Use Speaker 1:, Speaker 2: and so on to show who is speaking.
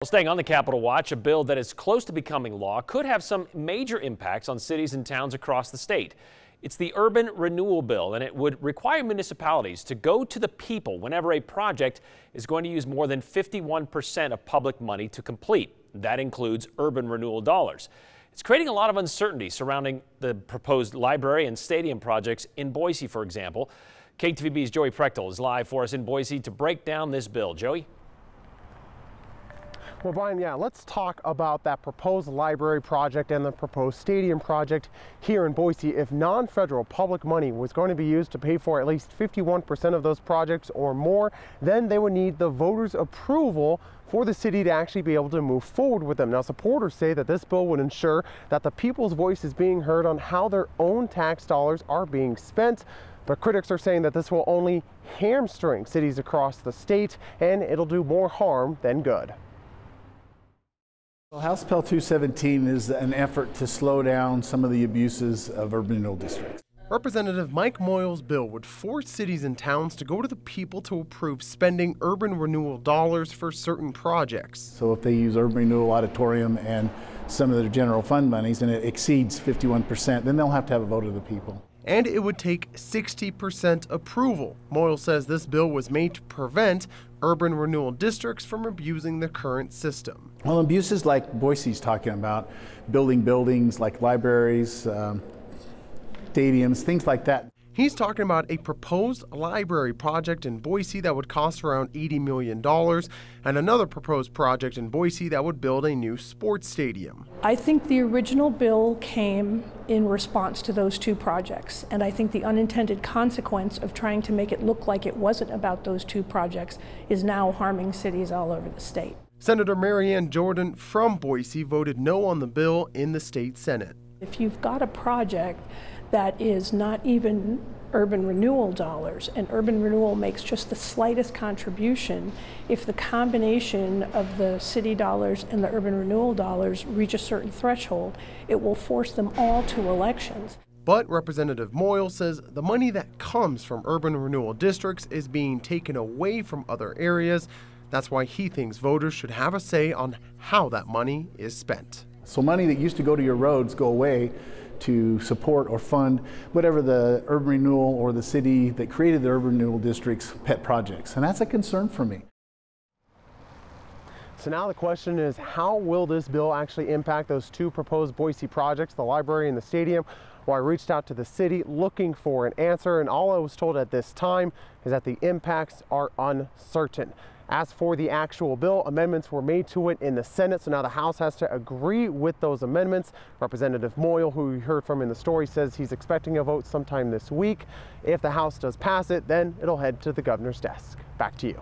Speaker 1: Well, staying on the Capitol Watch, a bill that is close to becoming law could have some major impacts on cities and towns across the state. It's the Urban Renewal Bill, and it would require municipalities to go to the people whenever a project is going to use more than 51% of public money to complete. That includes urban renewal dollars. It's creating a lot of uncertainty surrounding the proposed library and stadium projects in Boise, for example. KTVB's Joey Prechtel is live for us in Boise to break down this bill. Joey?
Speaker 2: Well, Brian, let's talk about that proposed library project and the proposed stadium project here in Boise. If non-federal public money was going to be used to pay for at least 51% of those projects or more, then they would need the voters' approval for the city to actually be able to move forward with them. Now, supporters say that this bill would ensure that the people's voice is being heard on how their own tax dollars are being spent. But critics are saying that this will only hamstring cities across the state, and it'll do more harm than good.
Speaker 3: Well, House Bill 217 is an effort to slow down some of the abuses of urban renewal districts.
Speaker 2: Representative Mike Moyle's bill would force cities and towns to go to the people to approve spending urban renewal dollars for certain projects.
Speaker 3: So if they use urban renewal auditorium and some of their general fund monies and it exceeds 51%, then they'll have to have a vote of the people.
Speaker 2: And it would take 60% approval. Moyle says this bill was made to prevent urban renewal districts from abusing the current system.
Speaker 3: Well, abuses like Boise's talking about, building buildings like libraries, stadiums, things like that.
Speaker 2: He's talking about a proposed library project in Boise that would cost around $80 million and another proposed project in Boise that would build a new sports stadium.
Speaker 4: I think the original bill came in response to those two projects, and I think the unintended consequence of trying to make it look like it wasn't about those two projects is now harming cities all over the state.
Speaker 2: Senator Marianne Jordan from Boise voted no on the bill in the state Senate.
Speaker 4: If you've got a project that is not even urban renewal dollars, and urban renewal makes just the slightest contribution, if the combination of the city dollars and the urban renewal dollars reach a certain threshold, it will force them all to elections.
Speaker 2: But Representative Moyle says the money that comes from urban renewal districts is being taken away from other areas. That's why he thinks voters should have a say on how that money is spent.
Speaker 3: So money that used to go to your roads go away to support or fund whatever the urban renewal or the city that created the urban renewal district's pet projects. And that's a concern for me. So now the question is, how will this bill actually impact those two proposed Boise projects, the library and the stadium? Well, I reached out to the city looking for an answer, and all I was told at this time is that the impacts are uncertain. As for the actual bill, amendments were made to it in the Senate, so now the House has to agree with those amendments. Representative Moyle, who we heard from in the story, says he's expecting a vote sometime this week. If the House does pass it, then it'll head to the governor's desk. Back to you.